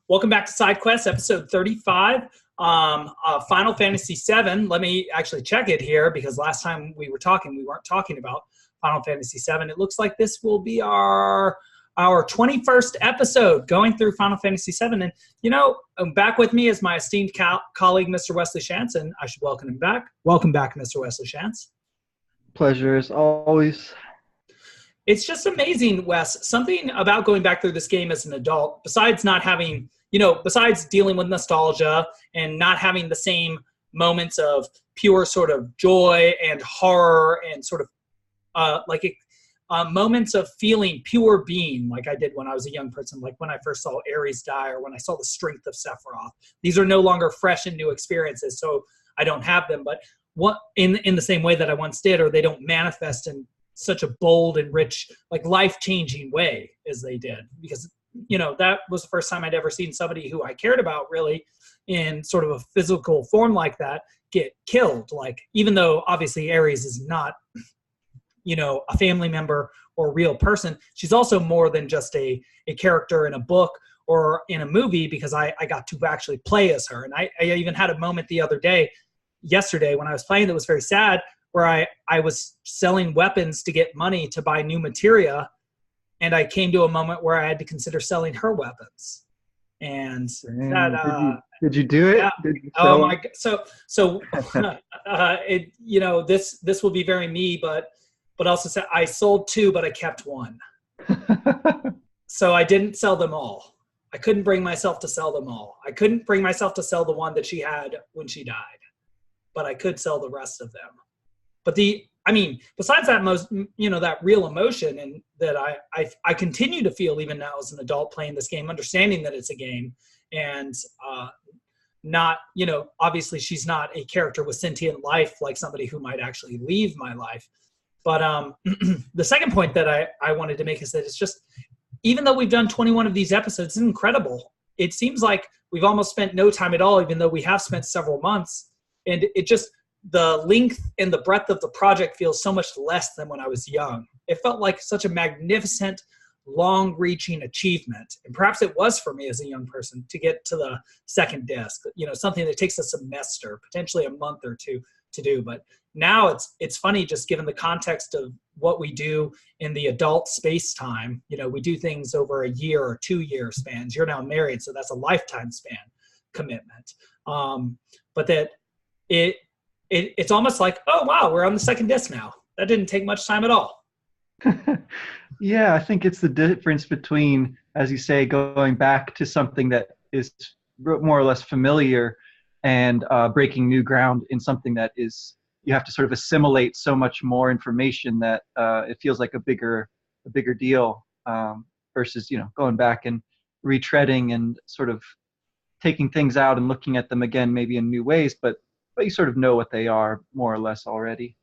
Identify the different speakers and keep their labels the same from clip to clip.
Speaker 1: Welcome back to SideQuest, episode 35, Final Fantasy VII. Let me actually check it here because last time we were talking, we weren't talking about Final Fantasy VII. It looks like this will be our 21st episode going through Final Fantasy VII. And, you know, back with me is my esteemed colleague, Mr. Wesley Schantz, and I should welcome him back. Welcome back, Mr. Wesley Schantz.
Speaker 2: Pleasure as always.
Speaker 1: It's just amazing, Wes, something about going back through this game as an adult, besides not having, besides dealing with nostalgia and not having the same moments of pure sort of joy and horror and sort of moments of feeling pure being like I did when I was a young person, like when I first saw Ares die or when I saw the strength of Sephiroth. These are no longer fresh and new experiences, so I don't have them, but what in the same way that I once did, or they don't manifest in such a bold and rich, like life-changing way as they did, because that was the first time I'd ever seen somebody who I cared about really in sort of a physical form like that get killed. Like, even though obviously Ares is not a family member or a real person, she's also more than just a character in a book or in a movie, because I got to actually play as her. And I even had a moment yesterday when I was playing that was very sad, where I was selling weapons to get money to buy new materia, and I came to a moment where I had to consider selling her weapons. And
Speaker 2: did you do it?
Speaker 1: Yeah.
Speaker 2: Did you
Speaker 1: Oh my God. So this will be very me, but also say I sold 2, but I kept 1. So I didn't sell them all. I couldn't bring myself to sell them all. I couldn't bring myself to sell the one that she had when she died, but I could sell the rest of them. But besides that that real emotion, and that I continue to feel even now as an adult playing this game, understanding that it's a game, and not, obviously she's not a character with sentient life like somebody who might actually leave my life. But the second point that I wanted to make is that it's just, even though we've done 21 of these episodes, it's incredible. It seems like we've almost spent no time at all, even though we have spent several months. And it just, the length and the breadth of the project feels so much less than when I was young. It felt like such a magnificent, long-reaching achievement. And perhaps it was for me as a young person to get to the second disc, something that takes a semester, potentially a month or two to do. But now it's funny, just given the context of what we do in the adult space time. We do things over a year or 2-year spans. You're now married, so that's a lifetime span commitment. But that it's almost like, oh, wow, we're on the second disc now. That didn't take much time at all.
Speaker 2: Yeah, I think it's the difference between, as you say, going back to something that is more or less familiar and breaking new ground in something that is, you have to sort of assimilate so much more information that it feels like a bigger deal versus, going back and retreading and sort of taking things out and looking at them again, maybe in new ways, but you sort of know what they are more or less already.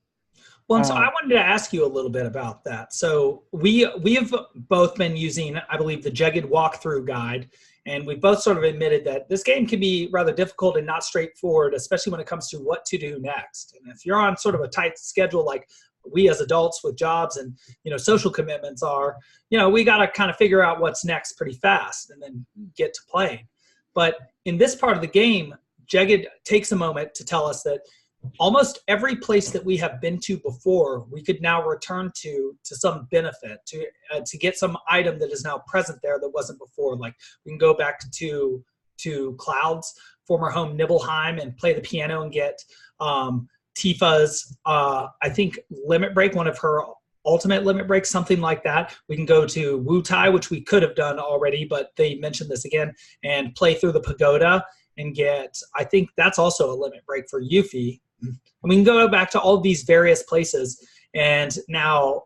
Speaker 1: Well, and so I wanted to ask you a little bit about that. So we have both been using, I believe, the Jagged Walkthrough Guide, and we both sort of admitted that this game can be rather difficult and not straightforward, especially when it comes to what to do next. And if you're on sort of a tight schedule like we as adults with jobs and, social commitments are, we got to kind of figure out what's next pretty fast and then get to playing. But in this part of the game, Jagged takes a moment to tell us that almost every place that we have been to before, we could now return to some benefit, to get some item that is now present there that wasn't before. Like, we can go back to Cloud's former home, Nibelheim, and play the piano and get Tifa's, I think, limit break, one of her ultimate limit breaks, something like that. We can go to Wutai, which we could have done already, but they mentioned this again, and play through the pagoda and get, I think that's also a limit break for Yuffie. And we can go back to all these various places and now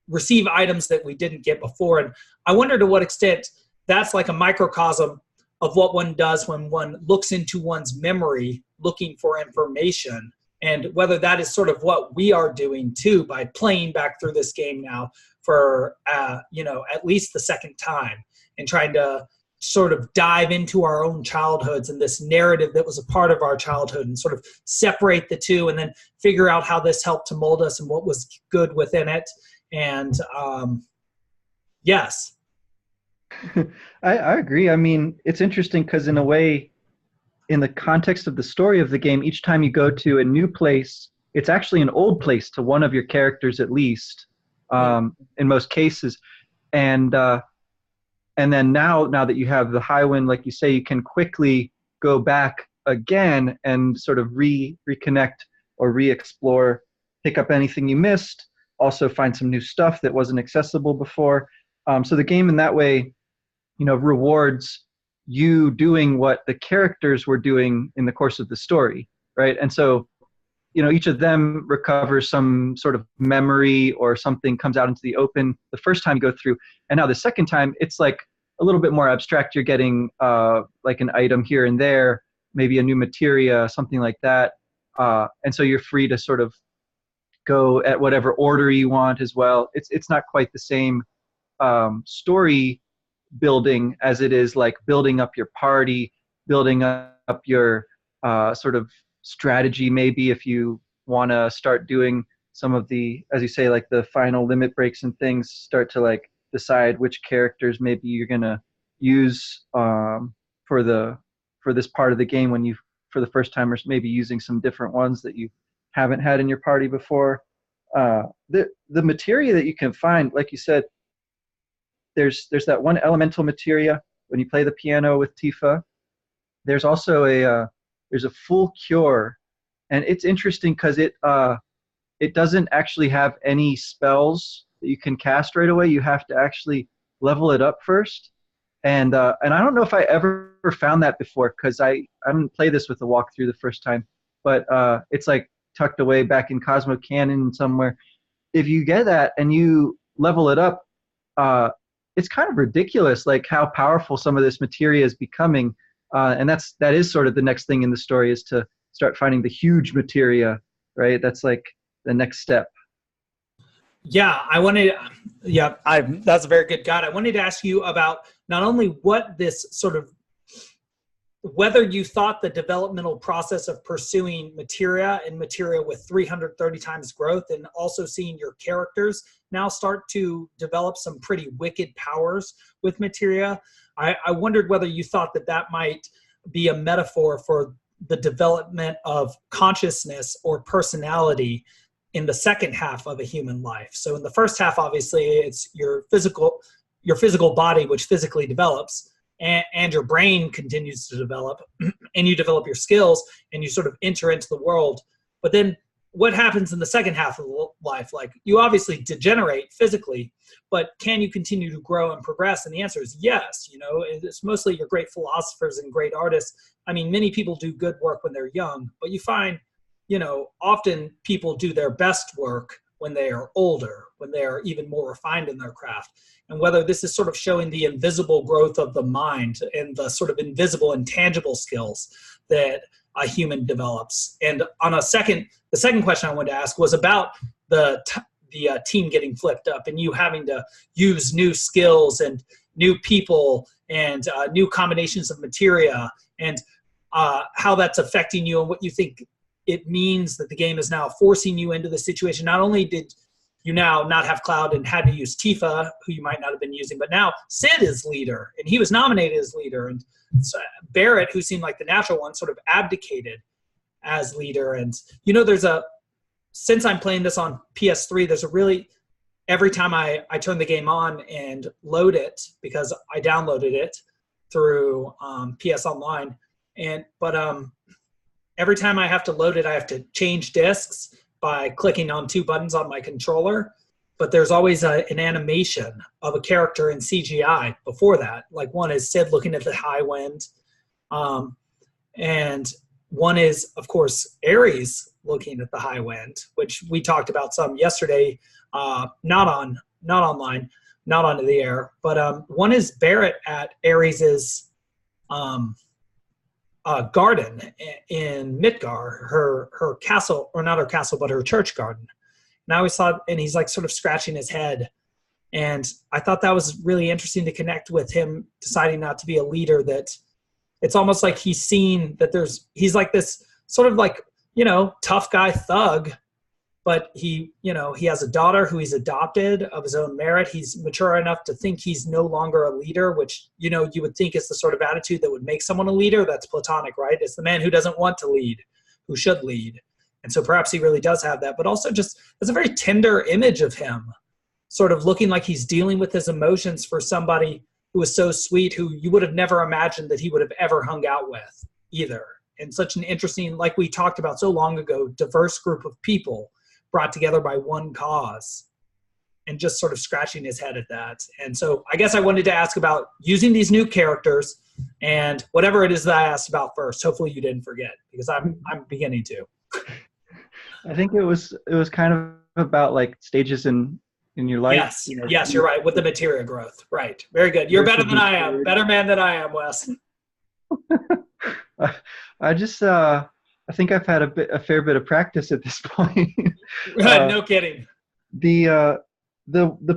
Speaker 1: receive items that we didn't get before. And I wonder to what extent that's like a microcosm of what one does when one looks into one's memory looking for information, and whether that is sort of what we are doing too by playing back through this game now for at least the second time, and trying to sort of dive into our own childhoods and this narrative that was a part of our childhood, and sort of separate the two and then figure out how this helped to mold us and what was good within it. And yes.
Speaker 2: I agree. I mean, it's interesting because in a way, in the context of the story of the game, each time you go to a new place, it's actually an old place to one of your characters at least,
Speaker 1: Hmm.
Speaker 2: in most cases. And and then now that you have the high wind, like you say, you can quickly go back again and sort of reconnect or re-explore, pick up anything you missed, also find some new stuff that wasn't accessible before. So the game in that way, rewards you doing what the characters were doing in the course of the story, right? And so, each of them recovers some sort of memory or something comes out into the open the first time you go through. And now the second time, it's like a little bit more abstract. You're getting like an item here and there, maybe a new materia, something like that. And so you're free to sort of go at whatever order you want as well. It's not quite the same story building as it is like building up your party, building up your sort of strategy, maybe if you want to start doing some of the, as you say, like the final limit breaks and things, start to like decide which characters maybe you're going to use for the for this part of the game when you for the first time, or maybe using some different ones that you haven't had in your party before. The materia that you can find, like you said, there's that one elemental materia when you play the piano with Tifa. There's also there's a full cure, and it's interesting because it doesn't actually have any spells that you can cast right away. You have to actually level it up first, and I don't know if I ever found that before because I didn't play this with the walkthrough the first time, but it's like tucked away back in Cosmo Canyon somewhere. If you get that and you level it up, uh, it's kind of ridiculous, like how powerful some of this materia is becoming. And that is sort of the next thing in the story is to start finding the huge materia, right? That's like the next step.
Speaker 1: Yeah, that's a very good guide. I wanted to ask you about not only what this sort of whether you thought the developmental process of pursuing materia and materia with 330 times growth and also seeing your characters now start to develop some pretty wicked powers with materia. I wondered whether you thought that might be a metaphor for the development of consciousness or personality in the second half of a human life. So in the first half, obviously, it's your physical body, which physically develops, and your brain continues to develop, and you develop your skills, and you sort of enter into the world. But then what happens in the second half of life? Like, you obviously degenerate physically, but can you continue to grow and progress? And the answer is yes. It's mostly your great philosophers and great artists. I mean, many people do good work when they're young, but you find, often people do their best work when they are older, when they are even more refined in their craft. And whether this is sort of showing the invisible growth of the mind and the sort of invisible and tangible skills that a human develops. And the second question I wanted to ask was about the team getting flipped up and you having to use new skills and new people and new combinations of materia, and how that's affecting you and what you think it means that the game is now forcing you into the situation. Not only did you now not have Cloud and had to use Tifa, who you might not have been using, but now Cid is leader, and he was nominated as leader. And so Barret, who seemed like the natural one, sort of abdicated as leader. And, since I'm playing this on PS3, there's a really, every time I turn the game on and load it, because I downloaded it through PS Online, but every time I have to load it, I have to change discs by clicking on two buttons on my controller. But there's always an animation of a character in CGI before that. Like, one is Cid looking at the high wind. And one is, of course, Ares looking at the high wind, which we talked about some yesterday, not online, not onto the air. But one is Barret at Ares's garden in Midgar, her castle, or not her castle, but her church garden. And I always thought, and he's like sort of scratching his head. And I thought that was really interesting to connect with him deciding not to be a leader, that it's almost like he's seen that he's like this sort of like, tough guy thug, but he has a daughter who he's adopted of his own merit. He's mature enough to think he's no longer a leader, which, you would think is the sort of attitude that would make someone a leader. That's Platonic, right? It's the man who doesn't want to lead, who should lead. And so perhaps he really does have that, but also just it's a very tender image of him, sort of looking like he's dealing with his emotions for somebody who is so sweet, who you would have never imagined that he would have ever hung out with either. And such an interesting, like we talked about so long ago, diverse group of people brought together by one cause, and just sort of scratching his head at that. And so I guess I wanted to ask about using these new characters and whatever it is that I asked about first. Hopefully you didn't forget, because I'm beginning to.
Speaker 2: I think it was kind of about like stages in your life.
Speaker 1: Yes, yes, you're right, with the materia growth. Right. Very good. You're better than I am. Better man than I am, Wes.
Speaker 2: I just I think I've had a fair bit of practice at this point.
Speaker 1: No kidding.
Speaker 2: The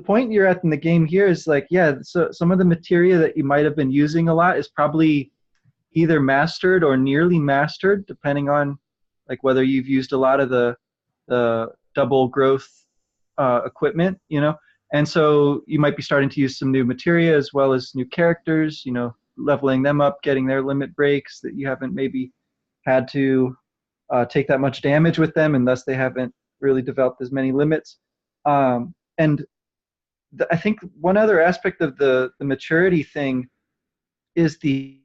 Speaker 2: point you're at in the game here is like, so some of the materia that you might have been using a lot is probably either mastered or nearly mastered, depending on like whether you've used a lot of the double growth equipment, and so you might be starting to use some new materia as well as new characters, leveling them up, getting their limit breaks that you haven't maybe had to take that much damage with them, and thus they haven't really developed as many limits. And I think one other aspect of the maturity thing is the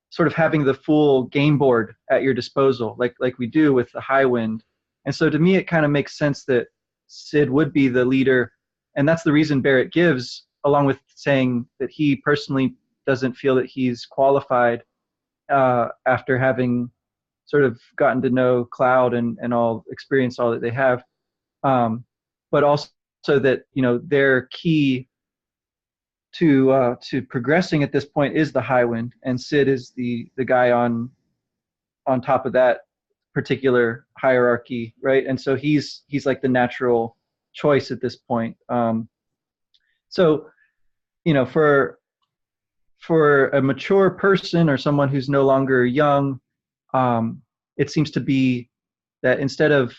Speaker 2: sort of having the full game board at your disposal, like we do with the high wind. And so to me, it kind of makes sense that Cid would be the leader, and that's the reason Barret gives, along with saying that he personally doesn't feel that he's qualified after having sort of gotten to know Cloud and all experience all that they have, but also that their key to progressing at this point is the high wind, and Cid is the guy on top of that particular hierarchy, right? And so he's like the natural choice at this point. So for a mature person or someone who's no longer young, it seems to be that instead of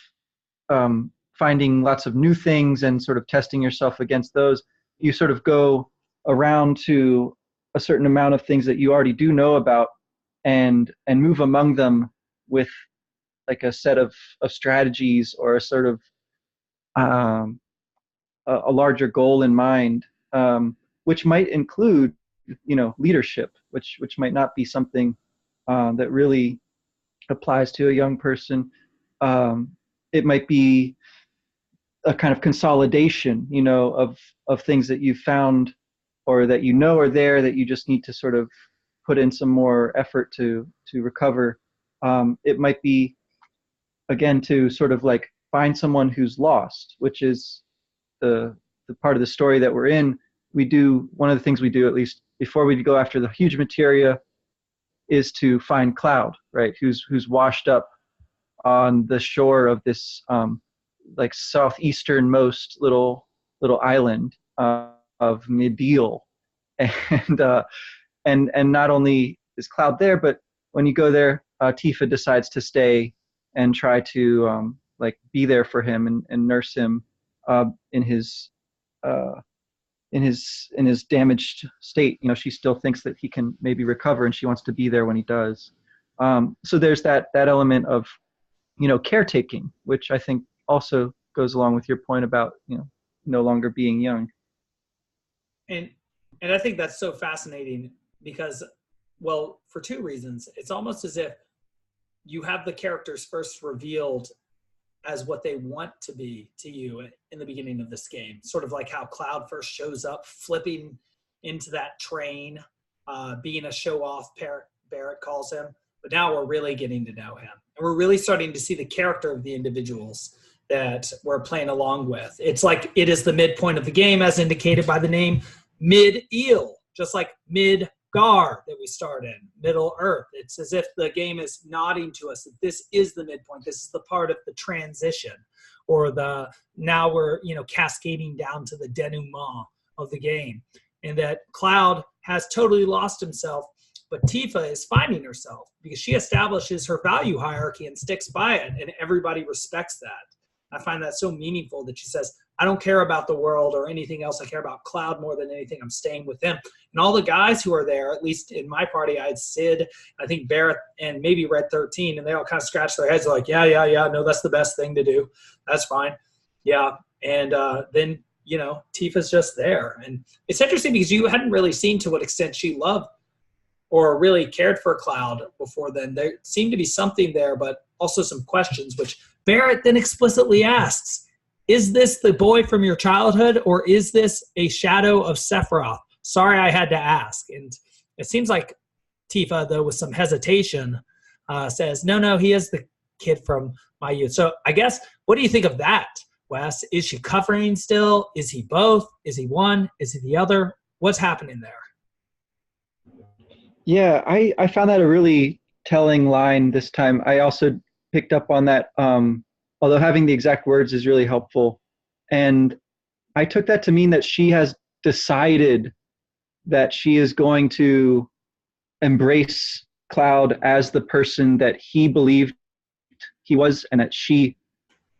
Speaker 2: finding lots of new things and sort of testing yourself against those, you sort of go around to a certain amount of things that you already do know about and move among them with like a set of strategies or a sort of a larger goal in mind, which might include leadership, which might not be something that really applies to a young person. It might be a kind of consolidation, of things that you've found or that are there that you just need to sort of put in some more effort to recover. It might be, again, to sort of like find someone who's lost, which is the part of the story that we're in. One of the things we do, at least before we go after the huge materia, is to find Cloud, right? Who's washed up on the shore of this like southeasternmost little island of Midil, and not only is Cloud there, but when you go there, Tifa decides to stay and try to like be there for him and nurse him in his damaged state. She still thinks that he can maybe recover, and she wants to be there when he does. So there's that element of caretaking, which I think also goes along with your point about no longer being young.
Speaker 1: And I think that's so fascinating because, well, for two reasons. It's almost as if you have the characters first revealed as what they want to be to you in the beginning of this game. Sort of like how Cloud first shows up, flipping into that train, being a show-off, Barret calls him. But now we're really getting to know him. And we're really starting to see the character of the individuals that we're playing along with. It's like it is the midpoint of the game, as indicated by the name Mid-Eel, just like Midgar that we start in, Middle Earth. It's as if the game is nodding to us that this is the midpoint. This is the part of the transition, or now we're cascading down to the denouement of the game, and that Cloud has totally lost himself, but Tifa is finding herself because she establishes her value hierarchy and sticks by it, and everybody respects that. I find that so meaningful that she says, I don't care about the world or anything else. I care about Cloud more than anything. I'm staying with him. And all the guys who are there, at least in my party, I had Cid, I think Barret, and maybe Red 13, and they all kind of scratch their heads like, yeah, no, that's the best thing to do. That's fine. Yeah. And then, Tifa's just there. And it's interesting because you hadn't really seen to what extent she loved or really cared for Cloud before then. There seemed to be something there, but also some questions, which Barret then explicitly asks, is this the boy from your childhood, or is this a shadow of Sephiroth? Sorry, I had to ask. And it seems like Tifa, though, with some hesitation, says, no, he is the kid from my youth. So I guess, what do you think of that, Wes? Is she covering still? Is he both? Is he one? Is he the other? What's happening there?
Speaker 2: Yeah, I found that a really telling line this time. I also picked up on that, although having the exact words is really helpful. And I took that to mean that she has decided that she is going to embrace Cloud as the person that he believed he was, and that she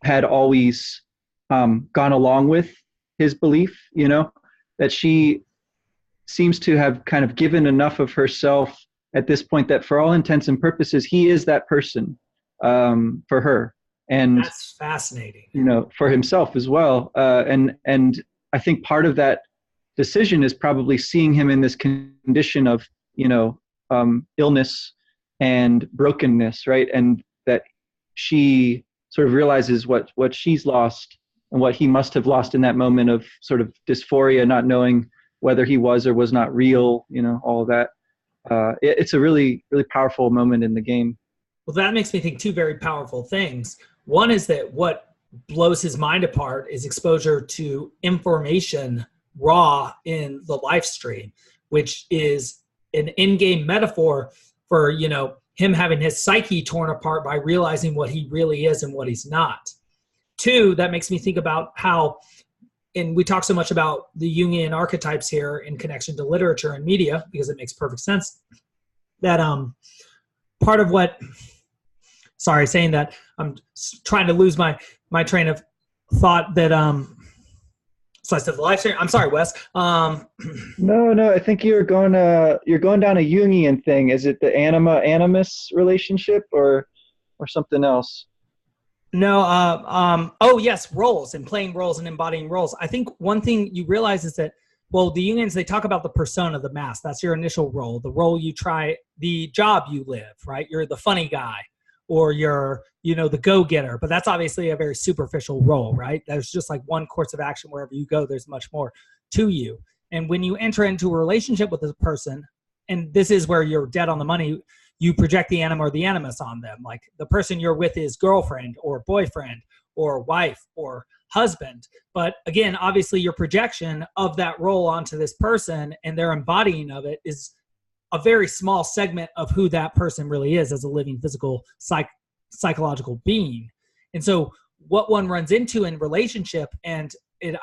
Speaker 2: had always gone along with his belief, that she seems to have kind of given enough of herself at this point that for all intents and purposes, he is that person for her. And
Speaker 1: that's fascinating.
Speaker 2: For himself as well. And I think part of that decision is probably seeing him in this condition of, illness and brokenness, right? And that she sort of realizes what she's lost and what he must have lost in that moment of sort of dysphoria, not knowing whether he was or was not real, all of that. It's a really, really powerful moment in the game.
Speaker 1: Well, that makes me think two very powerful things. One is that what blows his mind apart is exposure to information raw in the live stream, which is an in-game metaphor for, him having his psyche torn apart by realizing what he really is and what he's not. Two, that makes me think about how, and we talk so much about the Jungian archetypes here in connection to literature and media, because it makes perfect sense, that part of what, sorry, saying that, I'm trying to lose my train of thought that, so I said the live stream. I'm sorry, Wes.
Speaker 2: No, I think you're going down a Jungian thing. Is it the anima-animus relationship or something else?
Speaker 1: No. Oh, yes, roles and playing roles and embodying roles. I think one thing you realize is that, well, the Jungians, they talk about the persona, the mask. That's your initial role, the role you try, the job you live, right? You're the funny guy, or you're, the go-getter. But that's obviously a very superficial role, right? There's just like one course of action. Wherever you go, there's much more to you. And when you enter into a relationship with a person, and this is where you're dead on the money, you project the anima or the animus on them. Like the person you're with is girlfriend or boyfriend or wife or husband. But again, obviously your projection of that role onto this person and their embodying of it is a very small segment of who that person really is as a living physical psychological being. And so what one runs into in relationship, and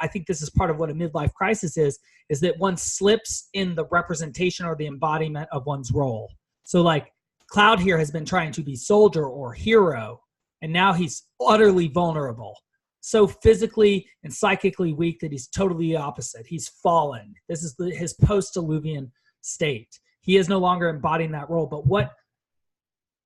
Speaker 1: I think this is part of what a midlife crisis is that one slips in the representation or the embodiment of one's role. So like Cloud here has been trying to be soldier or hero, and now he's utterly vulnerable. So physically and psychically weak that he's totally the opposite. He's fallen. This is his post-Diluvian state. He is no longer embodying that role. But what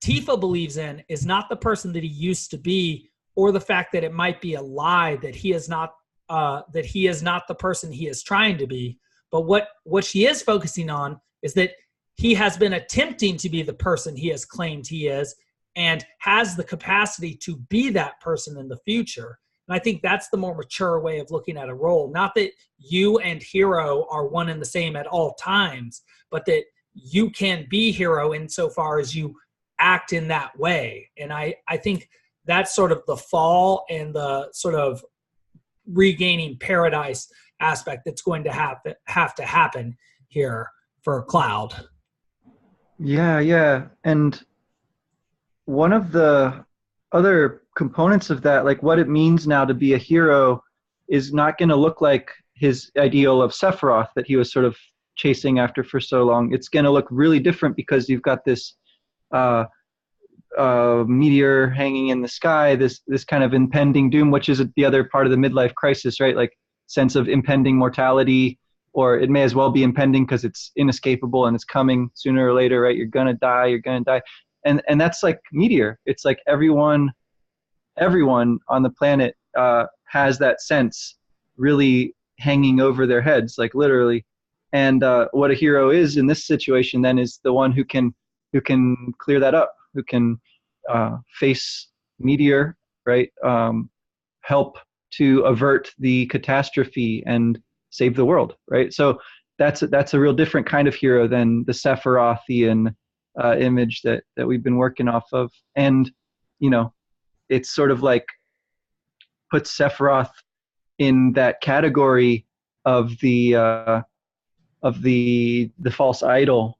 Speaker 1: Tifa believes in is not the person that he used to be, or the fact that it might be a lie that he is not the person he is trying to be. But what she is focusing on is that he has been attempting to be the person he has claimed he is, and has the capacity to be that person in the future. And I think that's the more mature way of looking at a role. Not that you and hero are one and the same at all times, but that you can be hero insofar as you act in that way. And I think that's sort of the fall and the sort of regaining paradise aspect that's going to have to happen here for Cloud.
Speaker 2: Yeah. And one of the other components of that, like what it means now to be a hero, is not going to look like his ideal of Sephiroth that he was sort of chasing after for so long. It's going to look really different because you've got this meteor hanging in the sky, this kind of impending doom, which is the other part of the midlife crisis, right? Like sense of impending mortality, or it may as well be impending because it's inescapable and it's coming sooner or later, right? You're gonna die. And that's like meteor. It's like everyone on the planet has that sense really hanging over their heads, like literally. And what a hero is in this situation then is the one who can clear that up, who can face meteor, right? Help to avert the catastrophe and save the world, right? So that's a real different kind of hero than the Sephirothian image that we've been working off of. And it's sort of like puts Sephiroth in that category of the false idol,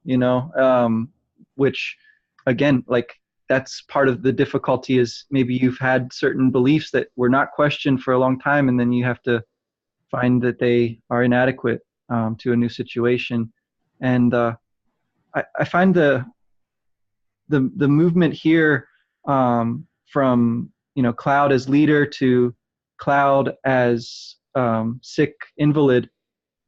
Speaker 2: which again, like that's part of the difficulty is maybe you've had certain beliefs that were not questioned for a long time, and then you have to find that they are inadequate to a new situation. And I find the movement here from Cloud as leader to Cloud as sick invalid,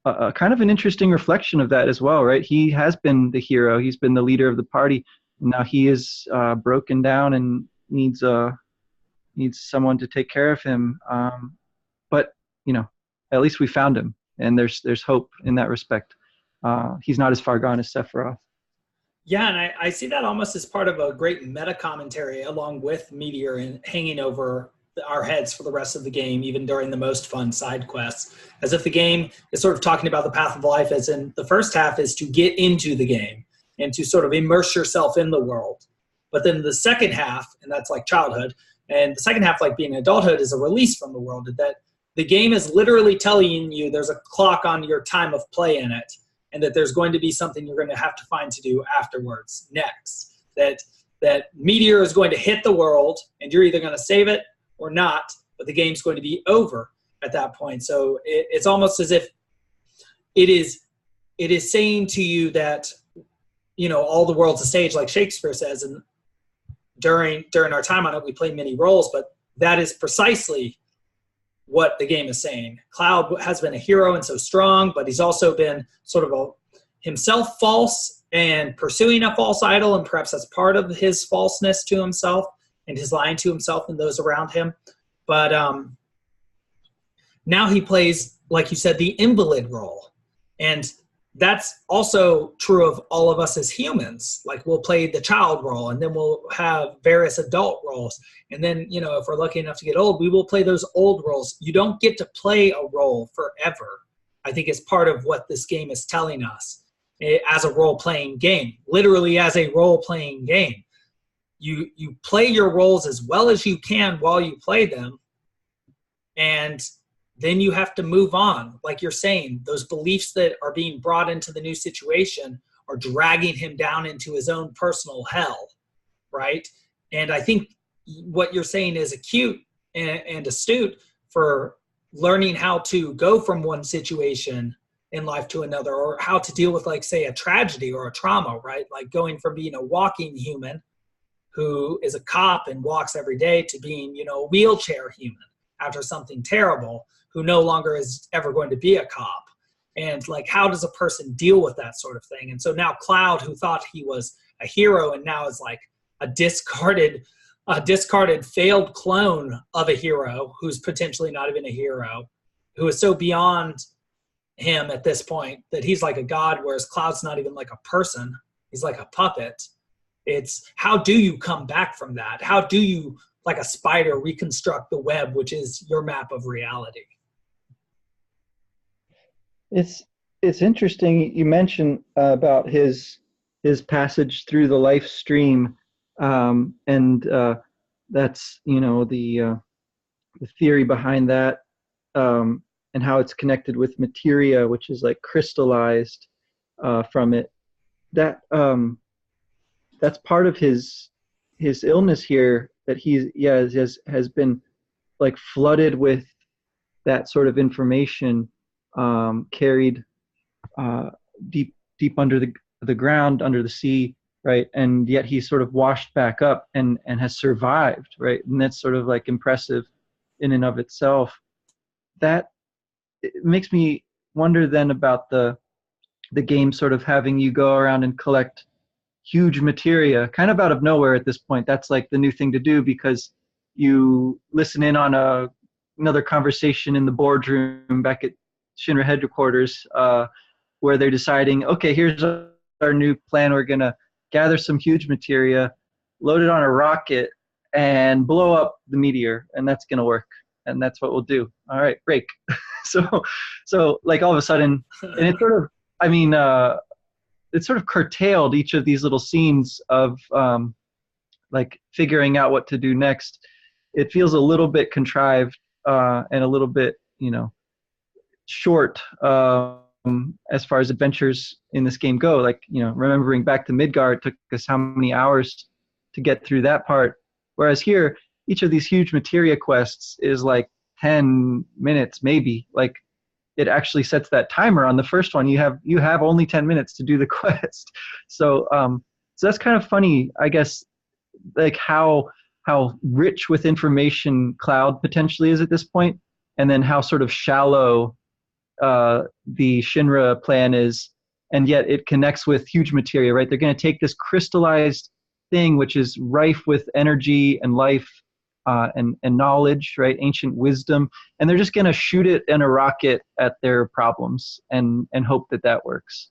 Speaker 2: kind of an interesting reflection of that as well, right? He has been the hero, he's been the leader of the party, and now he is broken down and needs someone to take care of him. But at least we found him, and there's hope in that respect. He's not as far gone as Sephiroth.
Speaker 1: Yeah, and I see that almost as part of a great meta commentary along with Meteor and hanging over our heads for the rest of the game, even during the most fun side quests, as if the game is sort of talking about the path of life, as in the first half is to get into the game and to sort of immerse yourself in the world. But then the second half, and that's like childhood, and the second half, like being adulthood, is a release from the world, that the game is literally telling you there's a clock on your time of play in it, and that there's going to be something you're going to have to find to do afterwards, next. That meteor is going to hit the world, and you're either going to save it or not, but the game's going to be over at that point. So it's almost as if it is saying to you that, all the world's a stage, like Shakespeare says, and during our time on it, we play many roles, but that is precisely what the game is saying. Cloud has been a hero and so strong, but he's also been sort of himself false and pursuing a false idol, and perhaps that's part of his falseness to himself and his lying to himself and those around him. But now he plays, like you said, the invalid role. And that's also true of all of us as humans. Like we'll play the child role, and then we'll have various adult roles. And then, if we're lucky enough to get old, we will play those old roles. You don't get to play a role forever. I think it's part of what this game is telling us as a role-playing game, literally as a role-playing game. You play your roles as well as you can while you play them, and then you have to move on. Like you're saying, those beliefs that are being brought into the new situation are dragging him down into his own personal hell, right? And I think what you're saying is acute and astute for learning how to go from one situation in life to another, or how to deal with, like, say, a tragedy or a trauma, right? Like going from being a walking human who is a cop and walks every day to being, a wheelchair human after something terrible, who no longer is ever going to be a cop. And like, how does a person deal with that sort of thing? And so now Cloud, who thought he was a hero and now is like a discarded failed clone of a hero who's potentially not even a hero, who is so beyond him at this point that he's like a god, whereas Cloud's not even like a person. He's like a puppet. It's how do you come back from that? How do you, like a spider, reconstruct the web, which is your map of reality?
Speaker 2: It's interesting you mentioned about his passage through the life stream, and that's the theory behind that, and how it's connected with materia, which is like crystallized from it. That's part of his illness here, that has been like flooded with that sort of information, carried deep under the ground, under the sea, right? And yet he's sort of washed back up and has survived, right? And that's sort of like impressive in and of itself. That it makes me wonder then about the game sort of having you go around and collect huge materia kind of out of nowhere at this point. That's like the new thing to do because you listen in on another conversation in the boardroom back at Shinra headquarters where they're deciding, okay, here's our new plan. We're going to gather some huge materia, load it on a rocket, and blow up the meteor, and that's going to work. And that's what we'll do. All right, break. so like all of a sudden, and it sort of, I mean, it sort of curtailed each of these little scenes of like figuring out what to do next. It feels a little bit contrived and a little bit, short as far as adventures in this game go. Like, remembering back to Midgar, it took us how many hours to get through that part. Whereas here, each of these huge materia quests is like 10 minutes, maybe. Like, it actually sets that timer on the first one. You have only 10 minutes to do the quest. So that's kind of funny, I guess, like how rich with information Cloud potentially is at this point, and then how sort of shallow the Shinra plan is, and yet it connects with huge materia, right? They're going to take this crystallized thing, which is rife with energy and life and knowledge, right? Ancient wisdom, and they're just going to shoot it in a rocket at their problems and hope that works,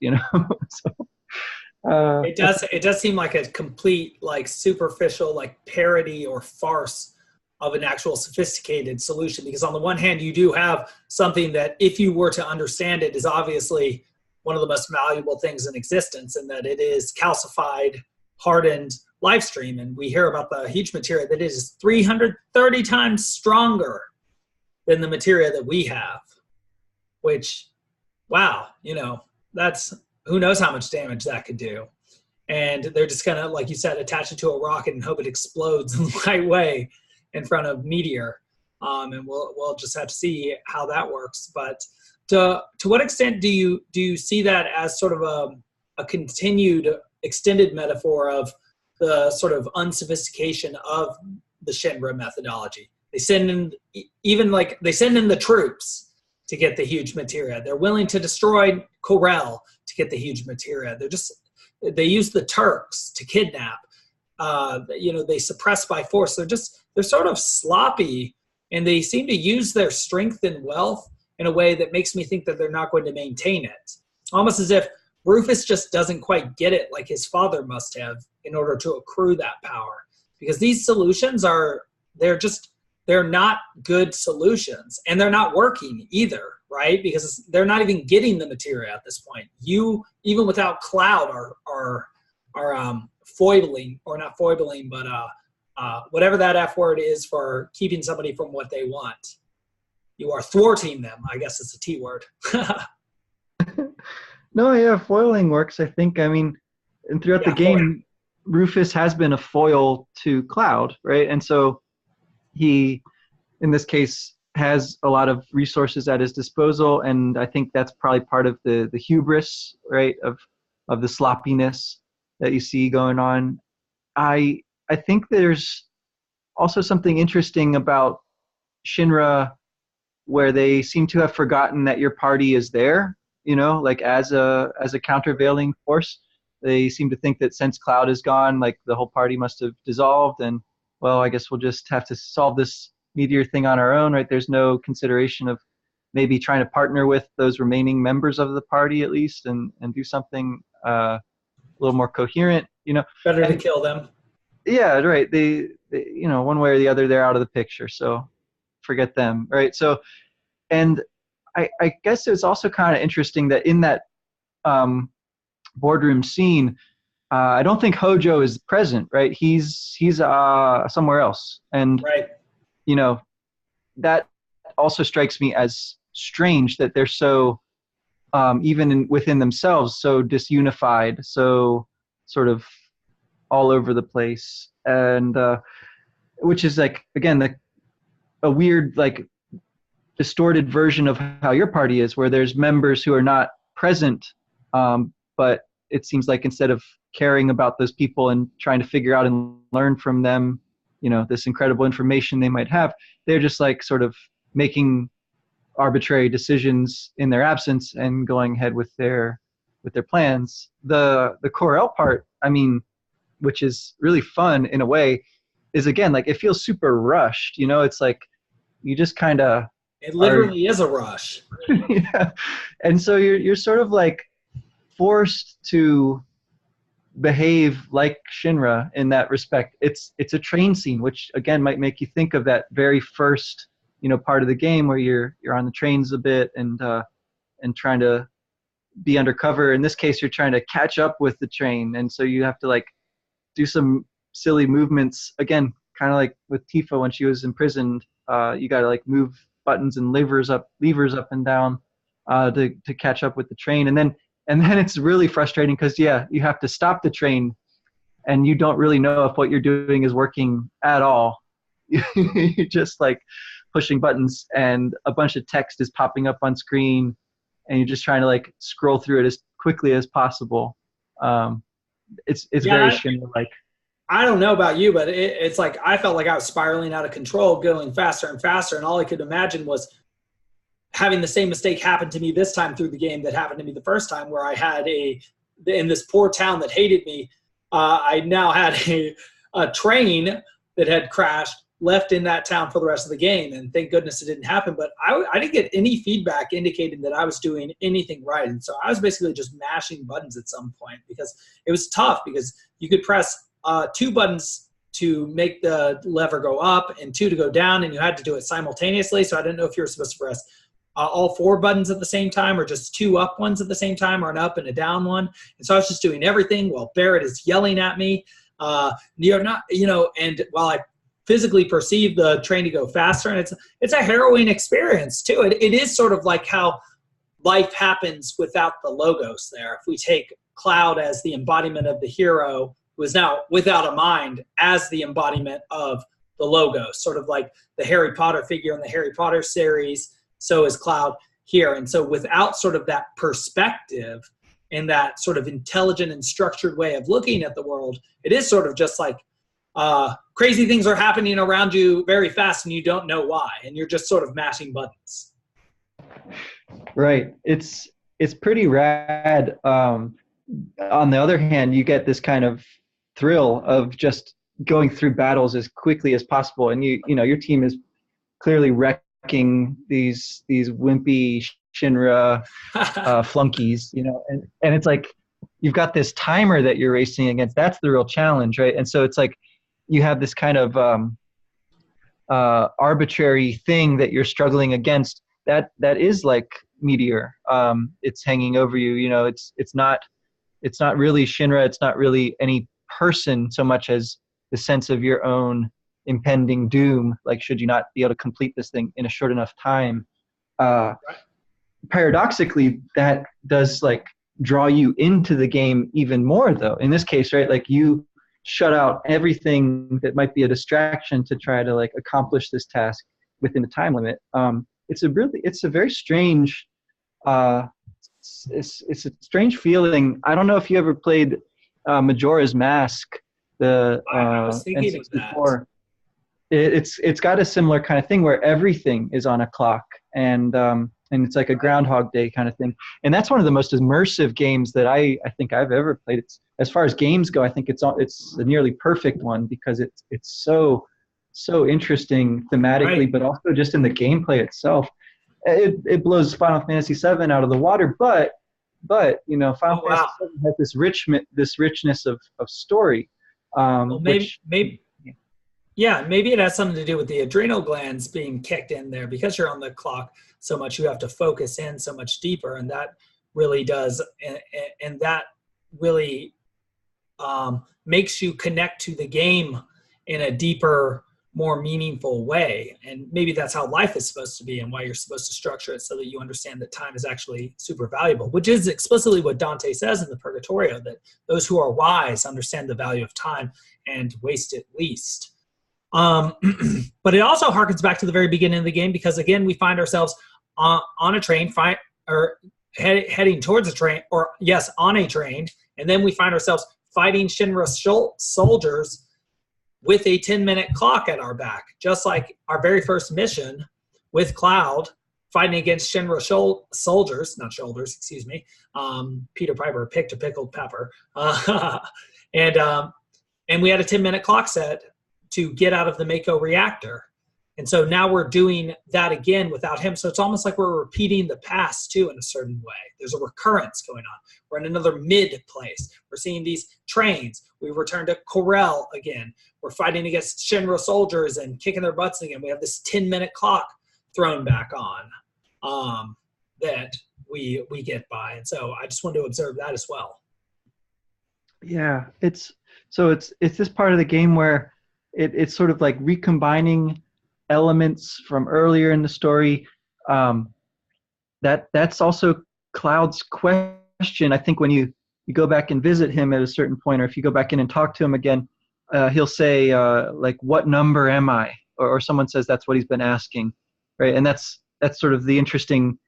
Speaker 2: So,
Speaker 1: it does seem like a complete, like, superficial, like, parody or farce of an actual sophisticated solution, because on the one hand you do have something that, if you were to understand it, is obviously one of the most valuable things in existence, and that it is calcified, hardened live stream. And we hear about the huge materia that is 330 times stronger than the materia that we have, which, wow, that's, who knows how much damage that could do. And they're just gonna, like you said, attach it to a rocket and hope it explodes in the right way in front of meteor. And we'll just have to see how that works. But to what extent do you see that as sort of a continued extended metaphor of the sort of unsophistication of the Shinra methodology? They send in the troops to get the huge materia. They're willing to destroy Corel to get the huge materia. They use the Turks to kidnap. They suppress by force. They're sort of sloppy, and they seem to use their strength and wealth in a way that makes me think that they're not going to maintain it. Almost as if Rufus just doesn't quite get it like his father must have in order to accrue that power. Because these solutions they're not good solutions, and they're not working either, right? Because they're not even getting the materia at this point. You, even without Cloud, are foiling, or not foiling, but whatever that F word is for keeping somebody from what they want. You are thwarting them. I guess it's a T word.
Speaker 2: No, yeah, foiling works, I think. I mean, and throughout the game, Rufus has been a foil to Cloud, right? And so he, in this case, has a lot of resources at his disposal, and I think that's probably part of the hubris, right, of the sloppiness that you see going on. I think there's also something interesting about Shinra where they seem to have forgotten that your party is there, like as a countervailing force. They seem to think that since Cloud is gone, like the whole party must have dissolved, and well, I guess we'll just have to solve this meteor thing on our own, right? There's no consideration of maybe trying to partner with those remaining members of the party at least and do something a little more coherent,
Speaker 1: Better to kill them.
Speaker 2: Yeah, right. They, one way or the other, they're out of the picture. So forget them, right? So, and I guess it's also kind of interesting that in that boardroom scene, I don't think Hojo is present, right? He's somewhere else, and
Speaker 1: right.
Speaker 2: That also strikes me as strange that they're so even within themselves so disunified, so sort of all over the place, and which is like, again, a weird, like, distorted version of how your party is, where there's members who are not present, but it seems like instead of caring about those people and trying to figure out and learn from them, this incredible information they might have. They're just like sort of making arbitrary decisions in their absence and going ahead with their plans. The correlate part, which is really fun in a way, is again, like, it feels super rushed. It's like you just kind of,
Speaker 1: it literally is a rush.
Speaker 2: Yeah. And so you're sort of like forced to behave like Shinra in that respect. It's a train scene, which again might make you think of that very first part of the game where you're on the trains a bit and trying to be undercover. In this case, you're trying to catch up with the train, and so you have to like do some silly movements, again, kind of like with Tifa when she was imprisoned. You got to like move buttons and levers up and down to catch up with the train, and then it's really frustrating because you have to stop the train and you don't really know if what you're doing is working at all. You're just like pushing buttons and a bunch of text is popping up on screen and you're just trying to like scroll through it as quickly as possible. It's very Shinra-like.
Speaker 1: I don't know about you, but it's like I felt like I was spiraling out of control, going faster and faster, and all I could imagine was having the same mistake happen to me this time through the game that happened to me the first time, where I had in this poor town that hated me, I now had a train that had crashed, left in that town for the rest of the game, and thank goodness it didn't happen. But I didn't get any feedback indicating that I was doing anything right, and so I was basically just mashing buttons at some point because it was tough, because you could press 2 buttons to make the lever go up and 2 to go down, and you had to do it simultaneously. So I didn't know if you were supposed to press all 4 buttons at the same time, or just 2 up ones at the same time, or an up and a down one. And so I was just doing everything while Barret is yelling at me. You're not, and while I physically perceive the train to go faster, and it's a harrowing experience too. It is sort of like how life happens without the logos there. If we take Cloud as the embodiment of the hero, who is now without a mind, as the embodiment of the logos, sort of like the Harry Potter figure in the Harry Potter series, so is Cloud here. And so without sort of that perspective and that sort of intelligent and structured way of looking at the world, it is sort of just like crazy things are happening around you very fast and you don't know why, and you're just sort of mashing buttons.
Speaker 2: Right. It's pretty rad. On the other hand, you get this kind of thrill of just going through battles as quickly as possible, and your team is clearly wrecking these wimpy Shinra flunkies, and it's like you've got this timer that you're racing against. That's the real challenge, right? And so it's like you have this kind of arbitrary thing that you're struggling against that is like Meteor. It's hanging over you. It's not really Shinra. It's not really any person so much as the sense of your own impending doom. Like, should you not be able to complete this thing in a short enough time? Paradoxically, that does like draw you into the game even more, though. In this case, right, like you shut out everything that might be a distraction to try to like accomplish this task within the time limit. It's a very strange. It's a strange feeling. I don't know if you ever played Majora's Mask.
Speaker 1: I was thinking of that.
Speaker 2: It's got a similar kind of thing where everything is on a clock, and it's like a Groundhog Day kind of thing. And that's one of the most immersive games that I think I've ever played. It's, as far as games go, I think it's a nearly perfect one because it's so interesting thematically, right, but also just in the gameplay itself. It blows Final Fantasy VII out of the water, but Final Fantasy VII has this richness of story.
Speaker 1: Maybe it has something to do with the adrenal glands being kicked in there, because you're on the clock so much. You have to focus in so much deeper, and that really does, and that really makes you connect to the game in a deeper, more meaningful way. And maybe that's how life is supposed to be, and why you're supposed to structure it so that you understand that time is actually super valuable, which is explicitly what Dante says in the Purgatorio, that those who are wise understand the value of time and waste it least. But it also harkens back to the very beginning of the game, because again, we find ourselves on a train, heading towards a train, or yes, on a train, and then we find ourselves fighting Shinra soldiers with a 10-minute clock at our back, just like our very first mission with Cloud fighting against Shinra soldiers, not shoulders, excuse me. Peter Piper picked a pickled pepper. And we had a 10-minute clock set to get out of the Mako reactor. And so now we're doing that again without him. So it's almost like we're repeating the past too in a certain way. There's a recurrence going on. We're in another mid place. We're seeing these trains. We return to Corel again. We're fighting against Shinra soldiers and kicking their butts again. We have this 10-minute clock thrown back on that we get by. And so I just wanted to observe that as well.
Speaker 2: Yeah, it's this part of the game where it's sort of like recombining elements from earlier in the story. That's also Cloud's question. I think when you go back and visit him at a certain point, or if you go back in and talk to him again, he'll say like, "What number am I?" Or someone says that's what he's been asking, right? And that's sort of the interesting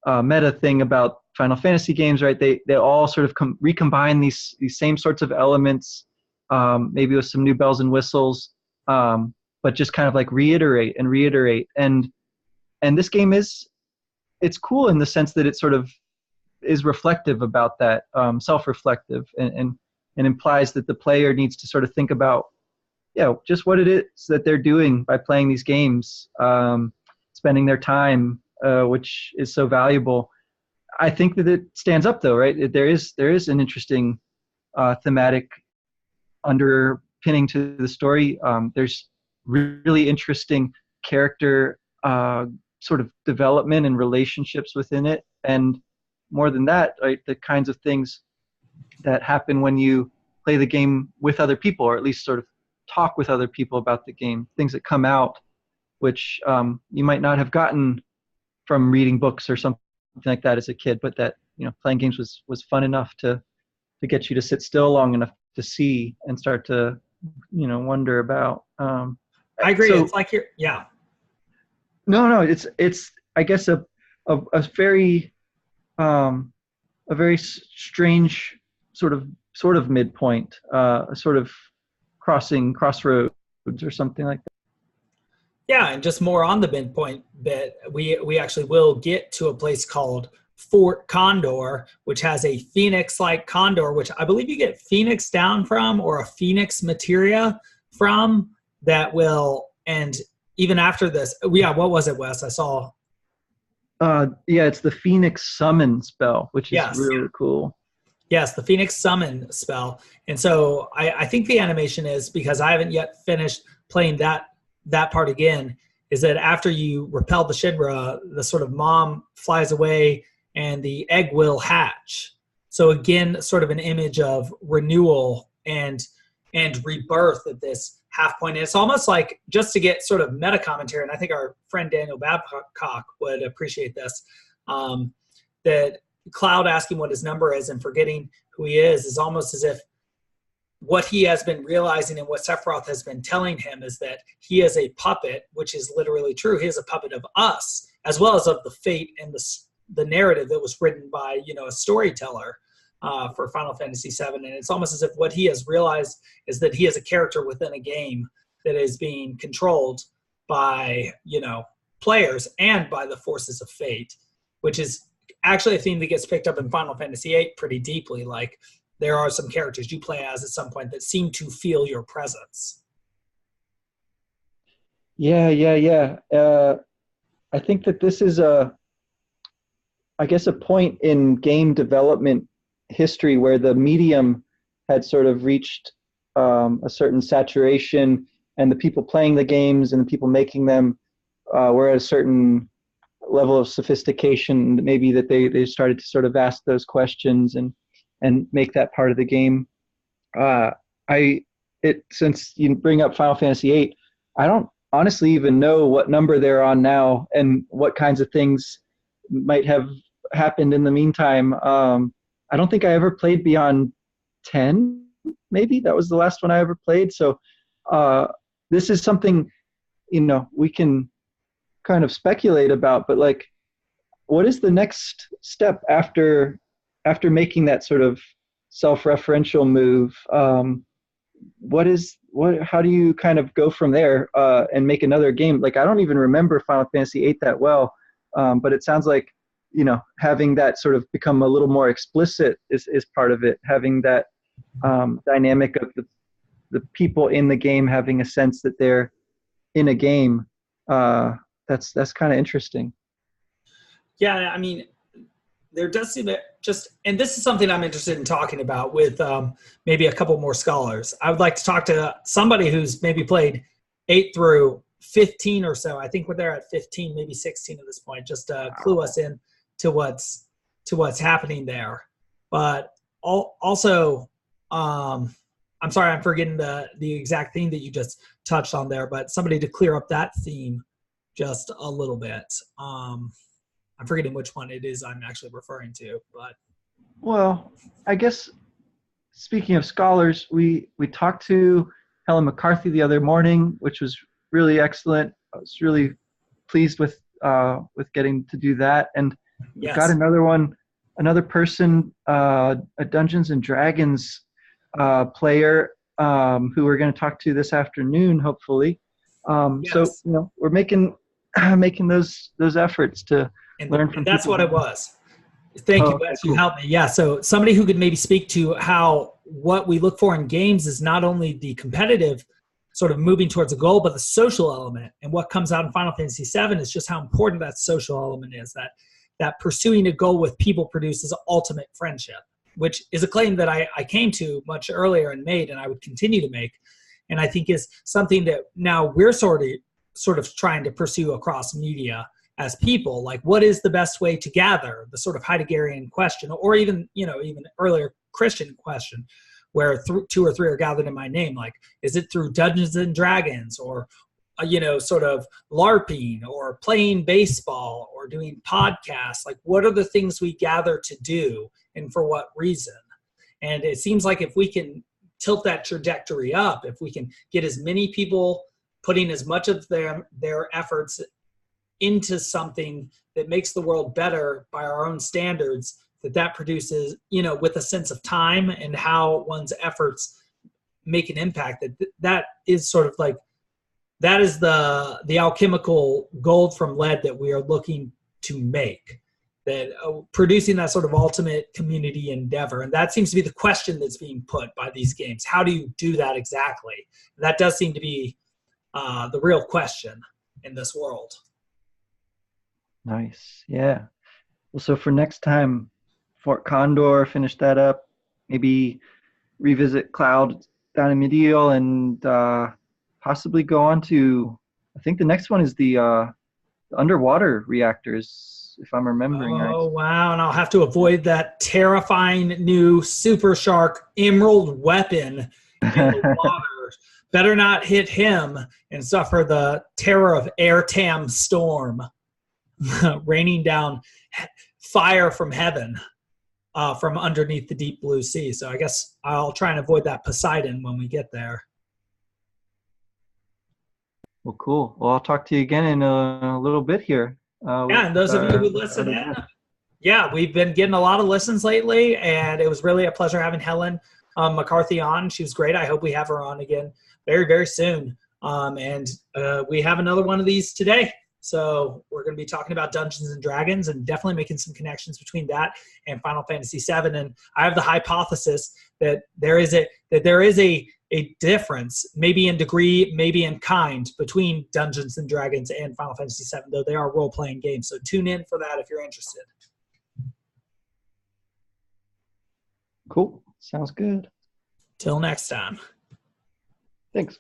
Speaker 2: meta thing about Final Fantasy games, right? They all sort of recombine these same sorts of elements, maybe with some new bells and whistles, but just kind of like reiterate. And this game it's cool in the sense that it sort of is reflective about that, self-reflective, and implies that the player needs to sort of think about, just what it is that they're doing by playing these games, spending their time, which is so valuable. I think that it stands up though, right? There is an interesting thematic underpinning to the story. There's really interesting character sort of development and relationships within it. And more than that, right, the kinds of things that happen when you play the game with other people, or at least sort of talk with other people about the game, things that come out, which you might not have gotten from reading books or something like that as a kid, but that, playing games was fun enough to get you to sit still long enough to see and start to, wonder about.
Speaker 1: I agree. So, it's like yeah.
Speaker 2: No, it's I guess a very strange sort of midpoint, a sort of crossroads or something like that.
Speaker 1: Yeah, and just more on the midpoint bit, we actually will get to a place called Fort Condor, which has a phoenix-like condor, which I believe you get Phoenix down from, or a Phoenix materia from, that will, and even after this, what was it, Wes? I saw.
Speaker 2: It's the Phoenix Summon spell, which is really cool.
Speaker 1: Yes, the Phoenix Summon spell. And so I think the animation is, because I haven't yet finished playing that part again, is that after you repel the Shinra, the sort of mom flies away and the egg will hatch. So again, sort of an image of renewal and rebirth at this half point. And it's almost like, just to get sort of meta commentary, and I think our friend Daniel Babcock would appreciate this, that Cloud asking what his number is and forgetting who he is almost as if what he has been realizing and what Sephiroth has been telling him is that he is a puppet, which is literally true. He is a puppet of us, as well as of the fate and the narrative that was written by, a storyteller for Final Fantasy VII. And it's almost as if what he has realized is that he is a character within a game that is being controlled by, players and by the forces of fate, which is actually a theme that gets picked up in Final Fantasy VIII pretty deeply. Like, there are some characters you play as at some point that seem to feel your presence.
Speaker 2: Yeah. I think that this is a point in game development history where the medium had sort of reached a certain saturation, and the people playing the games and the people making them were at a certain level of sophistication, maybe that they started to sort of ask those questions and make that part of the game. Since you bring up Final Fantasy VIII, I don't honestly even know what number they're on now and what kinds of things might have happened in the meantime. I don't think I ever played beyond 10, maybe. That was the last one I ever played. So this is something, we can kind of speculate about, but like, what is the next step after making that sort of self-referential move. How do you kind of go from there and make another game? Like, I don't even remember Final Fantasy VIII that well, but it sounds like, having that sort of become a little more explicit is part of it. Having that dynamic of the people in the game having a sense that they're in a game. That's kind of interesting.
Speaker 1: Yeah, I mean, there does seem that and this is something I'm interested in talking about with maybe a couple more scholars. I would like to talk to somebody who's maybe played 8 through 15 or so. I think we're there at 15, maybe 16 at this point, just to clue us in to what's happening there. But also, I'm sorry, I'm forgetting the exact theme that you just touched on there, but somebody to clear up that theme just a little bit. I'm forgetting which one it is I'm actually referring to, but.
Speaker 2: Well, I guess speaking of scholars, we talked to Helen McCarthy the other morning, which was really excellent. I was really pleased with getting to do that. And we've got another person, a Dungeons and Dragons player who we're going to talk to this afternoon, hopefully. So we're making those efforts to learn from.
Speaker 1: And that's what it was. Thank you, Wes. You helped me. Yeah. So somebody who could maybe speak to how what we look for in games is not only the competitive sort of moving towards a goal, but the social element. And what comes out in Final Fantasy VII is just how important that social element is. That pursuing a goal with people produces ultimate friendship, which is a claim that I came to much earlier and made, and I would continue to make. And I think is something that now we're sort of trying to pursue across media as people. Like, what is the best way to gather? The sort of Heideggerian question, or even earlier Christian question, where 2 or 3 are gathered in my name. Like, is it through Dungeons and Dragons, or sort of LARPing, or playing baseball, or doing podcasts? Like, what are the things we gather to do, and for what reason? And it seems like if we can tilt that trajectory up, if we can get as many people putting as much of their efforts into something that makes the world better by our own standards, that produces, with a sense of time and how one's efforts make an impact, that is sort of like, that is the alchemical gold from lead that we are looking to make, that producing that sort of ultimate community endeavor. And that seems to be the question that's being put by these games. How do you do that exactly? That does seem to be the real question in this world.
Speaker 2: Nice. Yeah. Well, so for next time, Fort Condor, finish that up, maybe revisit Cloud down in Medial, and possibly go on to, I think the next one is the underwater reactors, if I'm remembering right.
Speaker 1: Oh, wow. And I'll have to avoid that terrifying new Super Shark Emerald weapon in the water. Better not hit him and suffer the terror of Airtam Storm, raining down fire from heaven from underneath the deep blue sea. So I guess I'll try and avoid that Poseidon when we get there.
Speaker 2: Well, cool. Well, I'll talk to you again in a little bit here.
Speaker 1: And those of you who listen in, we've been getting a lot of listens lately, and it was really a pleasure having Helen McCarthy on. She was great. I hope we have her on again very, very soon. And we have another one of these today. So we're going to be talking about Dungeons and Dragons, and definitely making some connections between that and Final Fantasy VII. And I have the hypothesis that there is a difference, maybe in degree, maybe in kind, between Dungeons and Dragons and Final Fantasy VII, though they are role-playing games. So tune in for that if you're interested.
Speaker 2: Cool. Sounds good.
Speaker 1: Till next time.
Speaker 2: Thanks.